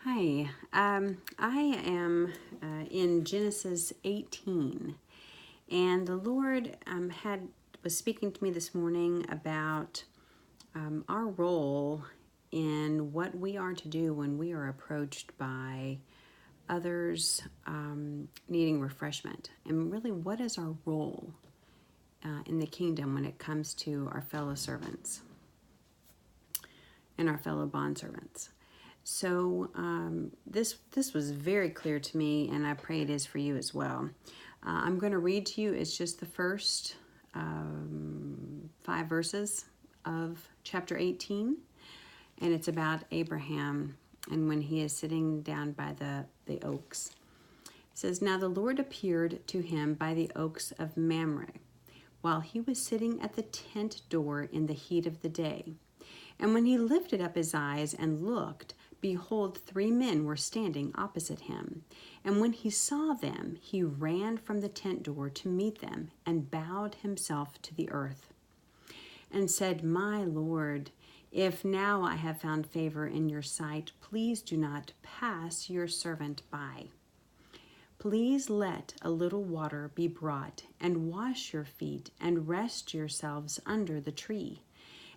Hi, I am in Genesis 18, and the Lord was speaking to me this morning about our role in what we are to do when we are approached by others needing refreshment, and really what is our role in the kingdom when it comes to our fellow servants and our fellow bondservants. So this was very clear to me, and I pray it is for you as well. I'm going to read to you. It's just the first 5 verses of chapter 18, and it's about Abraham and when he is sitting down by the oaks. It says, "Now the Lord appeared to him by the oaks of Mamre, while he was sitting at the tent door in the heat of the day. And when he lifted up his eyes and looked, behold, 3 men were standing opposite him. And when he saw them, he ran from the tent door to meet them and bowed himself to the earth and said, 'My Lord, if now I have found favor in your sight, please do not pass your servant by. Please let a little water be brought and wash your feet and rest yourselves under the tree.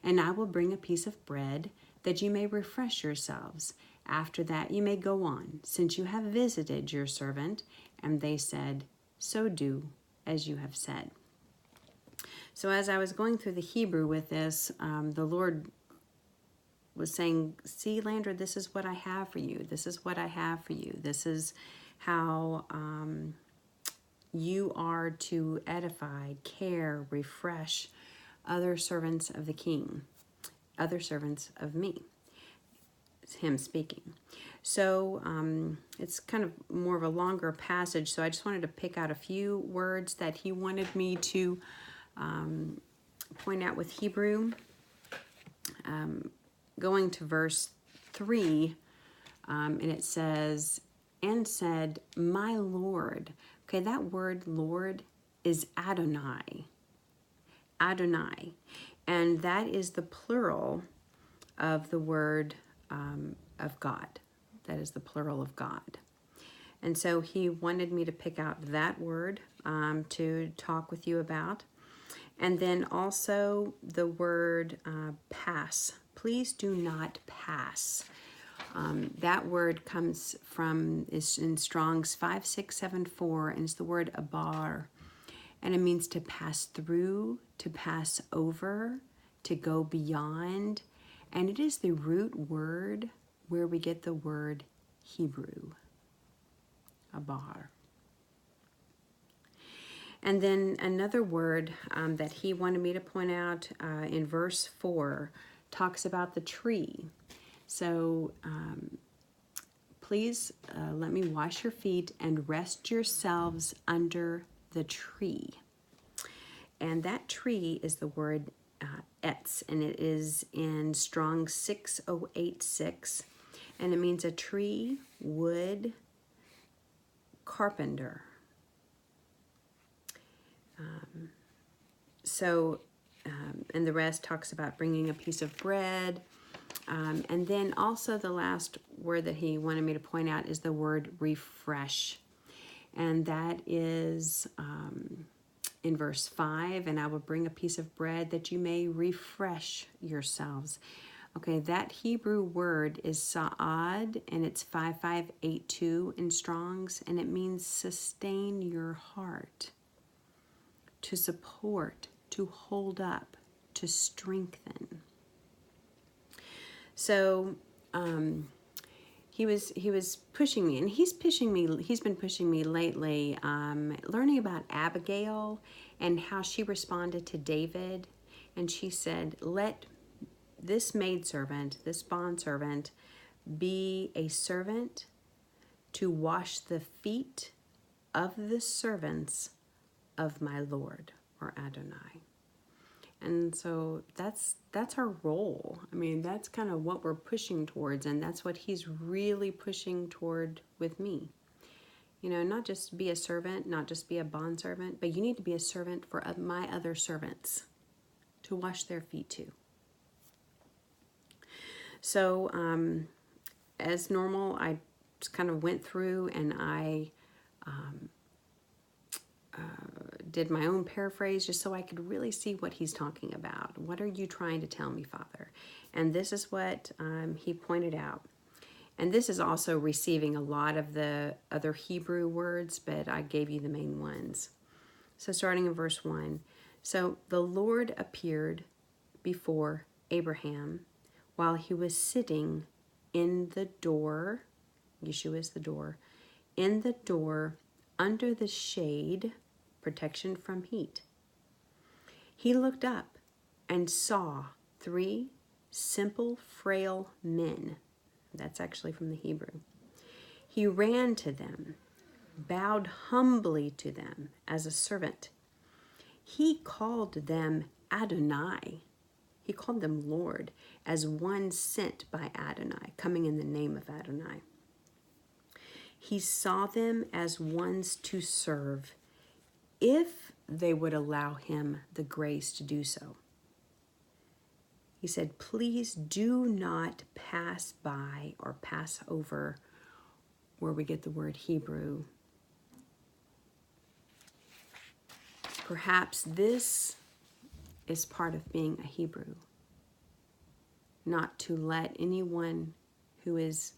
And I will bring a piece of bread that you may refresh yourselves. After that you may go on, since you have visited your servant.' And they said, 'So do as you have said.'" So as I was going through the Hebrew with this, the Lord was saying, "See, Landra, this is what I have for you. This is what I have for you. This is how you are to edify, care, refresh other servants of the King, other servants of me." It's him speaking. So it's kind of more of a longer passage, so I just wanted to pick out a few words that he wanted me to point out with Hebrew. Going to verse 3, and it says, "And said, 'My Lord.'" Okay, that word Lord is Adonai. Adonai. And that is the plural of the word of God. That is the plural of God. And so he wanted me to pick out that word to talk with you about. And then also the word pass. Please do not pass. That word is in Strong's 5674, and it's the word abar. And it means to pass through, to pass over, to go beyond. And it is the root word where we get the word Hebrew, abar. And then another word that he wanted me to point out in verse 4 talks about the tree. So please let me wash your feet and rest yourselves under the tree. And that tree is the word etz, and it is in Strong 6086, and it means a tree, wood, carpenter. And the rest talks about bringing a piece of bread. And then also the last word that he wanted me to point out is the word refresh. And that is in verse 5, "And I will bring a piece of bread that you may refresh yourselves." Okay, that Hebrew word is sa'ad, and it's 5582 in Strong's, and it means sustain your heart, to support, to hold up, to strengthen. So he was pushing me, and he's been pushing me lately, learning about Abigail and how she responded to David. And she said, "Let this maidservant, this bondservant, be a servant to wash the feet of the servants of my Lord," or Adonai. And so that's our role. I mean, that's kind of what we're pushing towards, and that's what he's really pushing toward with me. You know, not just be a servant, not just be a bondservant, but you need to be a servant for my other servants, to wash their feet too. So as normal, I just kind of went through and I did my own paraphrase just so I could really see what he's talking about. What are you trying to tell me, Father? And this is what he pointed out. And this is also receiving a lot of the other Hebrew words, but I gave you the main ones. So starting in verse 1. So the Lord appeared before Abraham while he was sitting in the door. Yeshua is the door. In the door under the shade, protection from heat. He looked up and saw 3 simple, frail men. That's actually from the Hebrew. He ran to them, bowed humbly to them as a servant. He called them Adonai. He called them Lord, as one sent by Adonai, coming in the name of Adonai. He saw them as ones to serve, if they would allow him the grace to do so. He said, please do not pass by or pass over, where we get the word Hebrew. Perhaps this is part of being a Hebrew. Not to let anyone who is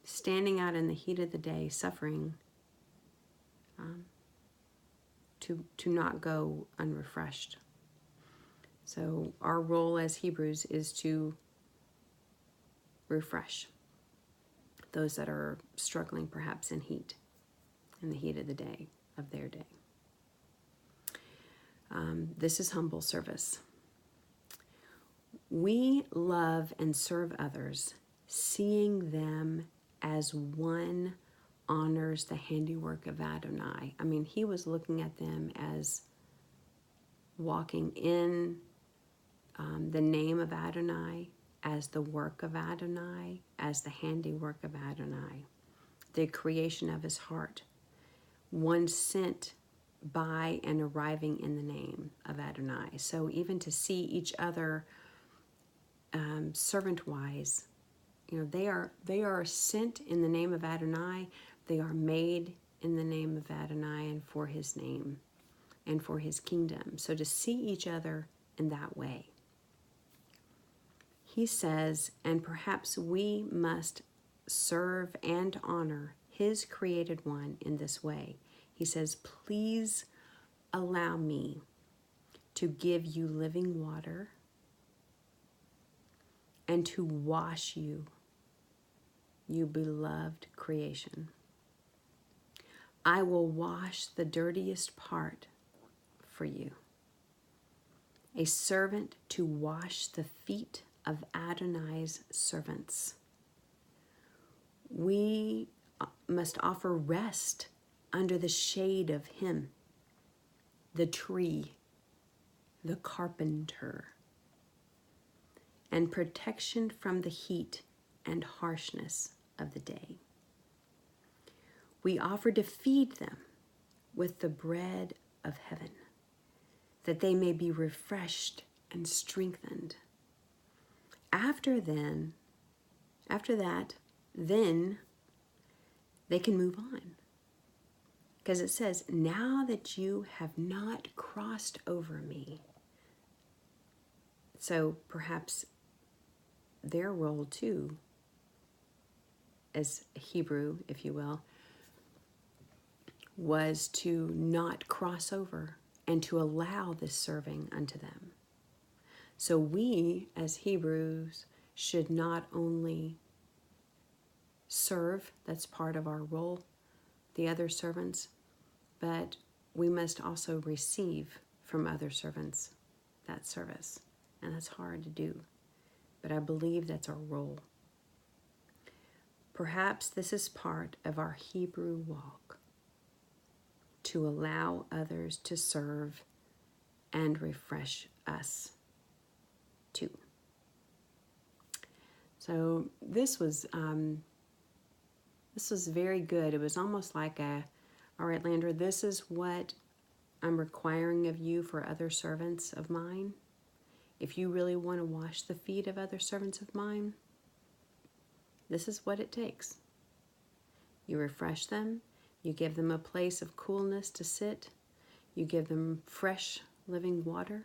standing out in the heat of the day, suffering, to not go unrefreshed. So our role as Hebrews is to refresh those that are struggling perhaps in the heat of the day, of their day. This is humble service. We love and serve others, seeing them as one honors the handiwork of Adonai. I mean, he was looking at them as walking in the name of Adonai, as the work of Adonai, as the handiwork of Adonai, the creation of his heart, one sent by and arriving in the name of Adonai. So even to see each other servant-wise, they are sent in the name of Adonai. They are made in the name of Adonai and for his name and for his kingdom. So to see each other in that way. He says, and perhaps we must serve and honor his created one in this way. He says, please allow me to give you living water and to wash you, you beloved creation. I will wash the dirtiest part for you. A servant to wash the feet of Adonai's servants. We must offer rest under the shade of him, the tree, the carpenter, and protection from the heat and harshness of the day. We offer to feed them with the bread of heaven, that they may be refreshed and strengthened. After that, then they can move on. Because it says, now that you have not crossed over me. So perhaps their role too, as a Hebrew, if you will, was to not cross over and to allow this serving unto them. So we, as Hebrews, should not only serve, that's part of our role, the other servants, but we must also receive from other servants that service. And that's hard to do, but I believe that's our role. Perhaps this is part of our Hebrew walk, to allow others to serve and refresh us too. So this was very good. It was almost like all right, Landra, this is what I'm requiring of you for other servants of mine. If you really want to wash the feet of other servants of mine, This is what it takes. You refresh them. You give them a place of coolness to sit. You give them fresh living water.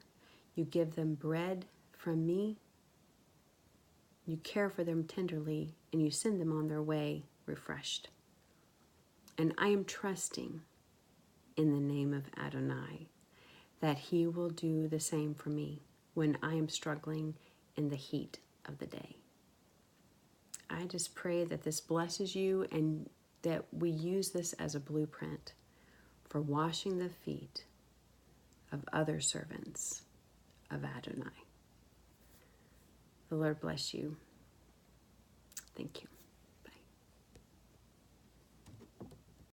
You give them bread from me. You care for them tenderly, and you send them on their way refreshed. And I am trusting in the name of Adonai that he will do the same for me when I am struggling in the heat of the day. I just pray that this blesses you and that we use this as a blueprint for washing the feet of other servants of Adonai. The Lord bless you. Thank you.